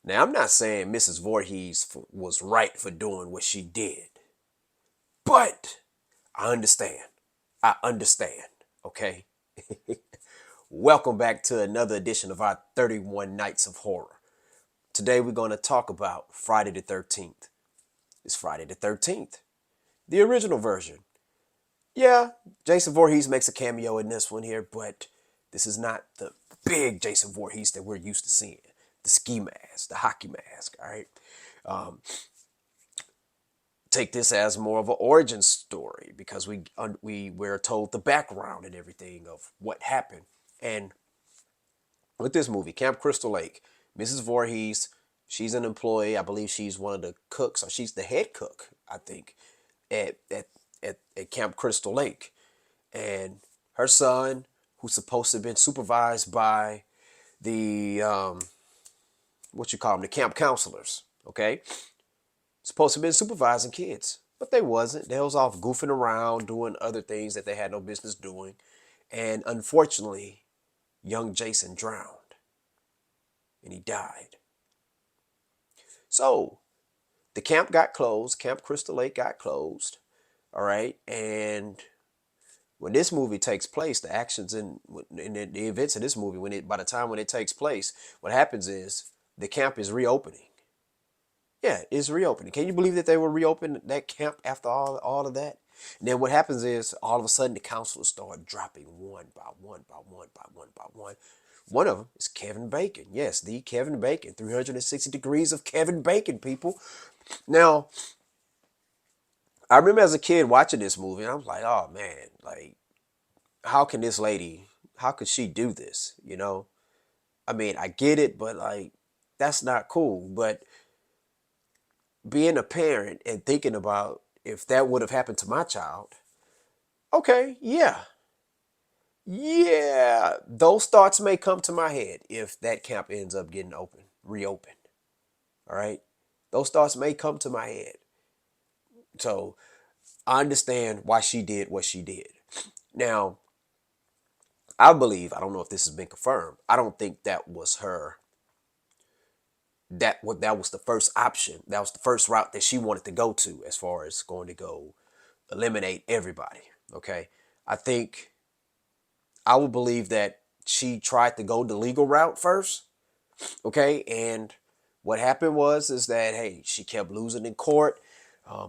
Now, I'm not saying Mrs. Voorhees was right for doing what she did, but I understand. I understand. Okay. Welcome back to another edition of our 31 Nights of Horror. Today we're going to talk about Friday the 13th. It's Friday the 13th, the original version. Yeah, Jason Voorhees makes a cameo in this one here, but this is not the big Jason Voorhees that we're used to seeing. The ski mask, the hockey mask, all right? Um, Take this as more of an origin story because we're told the background and everything of what happened. And with this movie, Camp Crystal Lake, Mrs. Voorhees, she's an employee. I believe she's one of the cooks, or she's the head cook, I think, at at at Camp Crystal Lake. And her son, who's supposed to have been supervised by the what you call them, the camp counselors, okay, supposed to have been supervising kids, but they wasn't. They was off goofing around, doing other things that they had no business doing, and unfortunately, young Jason drowned, and he died. So the camp got closed. Camp Crystal Lake got closed. All right, and when this movie takes place, the actions in the events of this movie, by the time when it takes place, what happens is the camp is reopening. Yeah, it's reopening. Can you believe that they were reopening that camp after all of that? And then what happens is all of a sudden the counselors start dropping one by one by one by one by one. One of them is Kevin Bacon. Yes, the Kevin Bacon. 360 degrees of Kevin Bacon, people. Now, I remember as a kid watching this movie, and I was like, oh man, like, how can this lady, how could she do this? You know? I mean, I get it, but like, that's not cool. But being a parent and thinking about if that would have happened to my child, okay, yeah. Yeah, those thoughts may come to my head if that camp ends up getting reopened. All right. Those thoughts may come to my head. So I understand why she did what she did. Now, I believe, I don't know if this has been confirmed, I don't think that was her, that was the first option. That was the first route that she wanted to go to as far as going to go eliminate everybody. Okay. I think I would believe that she tried to go the legal route first. Okay. And what happened was is that, hey, she kept losing in court.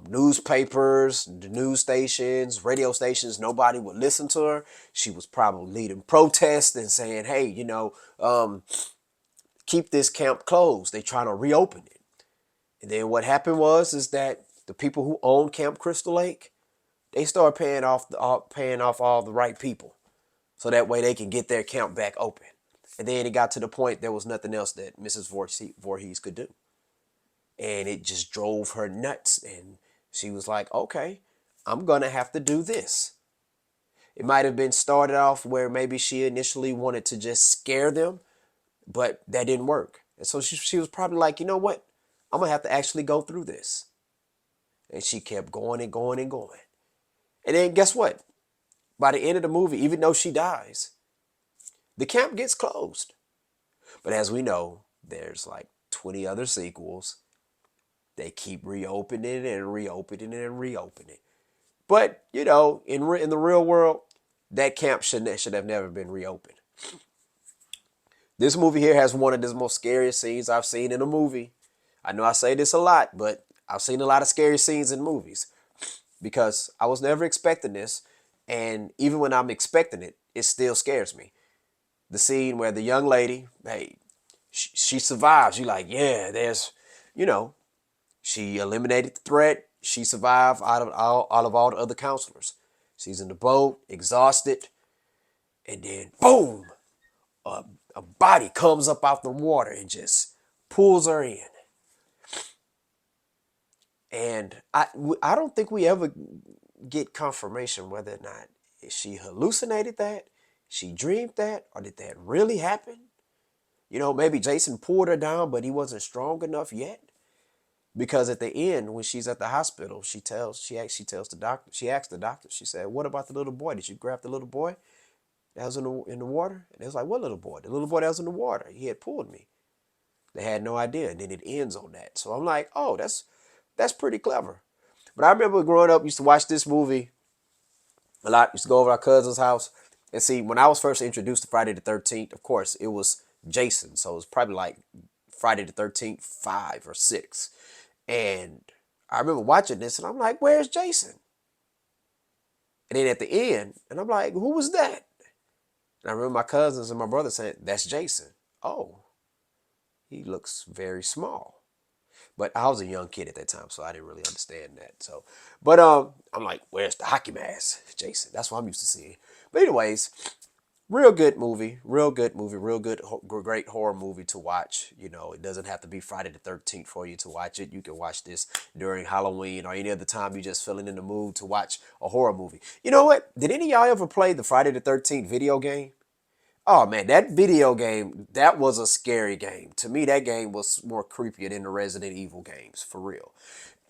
Newspapers, the news stations, radio stations, nobody would listen to her. She was probably leading protests and saying, hey, keep this camp closed. They trying to reopen it. And then what happened was is that the people who own Camp Crystal Lake, they started paying off all the right people, so that way they can get their camp back open. And then it got to the point there was nothing else that Mrs. Voorhees could do, and it just drove her nuts. And she was like, "Okay, I'm gonna have to do this." It might have been started off where maybe she initially wanted to just scare them, but that didn't work. And so she was probably like, you know what? I'm gonna have to actually go through this. And she kept going and going and going. And then guess what? By the end of the movie, even though she dies, the camp gets closed. But as we know, there's like 20 other sequels. They keep reopening and reopening and reopening. But, in the real world, that camp should have never been reopened. This movie here has one of the most scariest scenes I've seen in a movie. I know I say this a lot, but I've seen a lot of scary scenes in movies because I was never expecting this. And even when I'm expecting it, it still scares me. The scene where the young lady, hey, she survives. You like, yeah, you know, she eliminated the threat. She survived out of all the other counselors. She's in the boat, exhausted, and then boom, a body comes up out the water and just pulls her in. And I don't think we ever get confirmation whether or not she hallucinated that, she dreamed that, or did that really happen? Maybe Jason pulled her down, but he wasn't strong enough yet. Because at the end, when she's at the hospital, she tells the doctor, she asked the doctor, she said, "What about the little boy? Did you grab the little boy that was in the water?" And it was like, "What little boy?" "The little boy that was in the water. He had pulled me." They had no idea, and then it ends on that. So I'm like, oh, that's pretty clever. But I remember growing up, used to watch this movie a lot. Used to go over to our cousin's house and see when I was first introduced to Friday the 13th. Of course, it was Jason, so it was probably like Friday the 13th 5 or 6, and I remember watching this, and I'm like, where's Jason? And then at the end, and I'm like, who was that? And I remember my cousins and my brother saying, that's Jason. Oh, he looks very small. But I was a young kid at that time, so I didn't really understand that. So, but I'm like, where's the hockey mask, Jason? That's what I'm used to seeing. But anyways, real good movie, real good movie, real good, great horror movie to watch. You know, it doesn't have to be Friday the 13th for you to watch it. You can watch this during Halloween or any other time you're just feeling in the mood to watch a horror movie. You know what? Did any of y'all ever play the Friday the 13th video game? Oh man, that video game, that was a scary game. To me, that game was more creepier than the Resident Evil games, for real.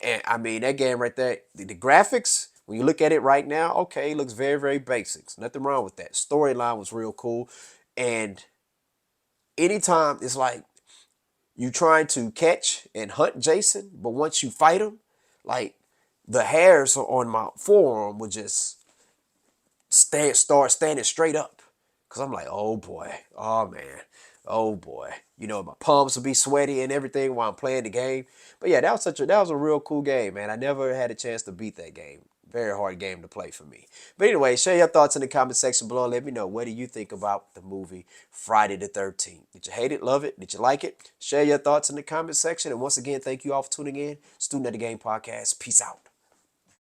And I mean, that game right there, the graphics, when you look at it right now, okay, it looks very, very basics. Nothing wrong with that. Storyline was real cool. And anytime it's like you trying to catch and hunt Jason, but once you fight him, like the hairs on my forearm would just start standing straight up. Cause I'm like, oh boy, oh man, oh boy. You know, my palms would be sweaty and everything while I'm playing the game. But yeah, that was a real cool game, man. I never had a chance to beat that game. Very hard game to play for me. But anyway, share your thoughts in the comment section below. Let me know, what do you think about the movie Friday the 13th? Did you hate it, love it? Did you like it? Share your thoughts in the comment section. And once again, thank you all for tuning in. Student of the Game Podcast. Peace out.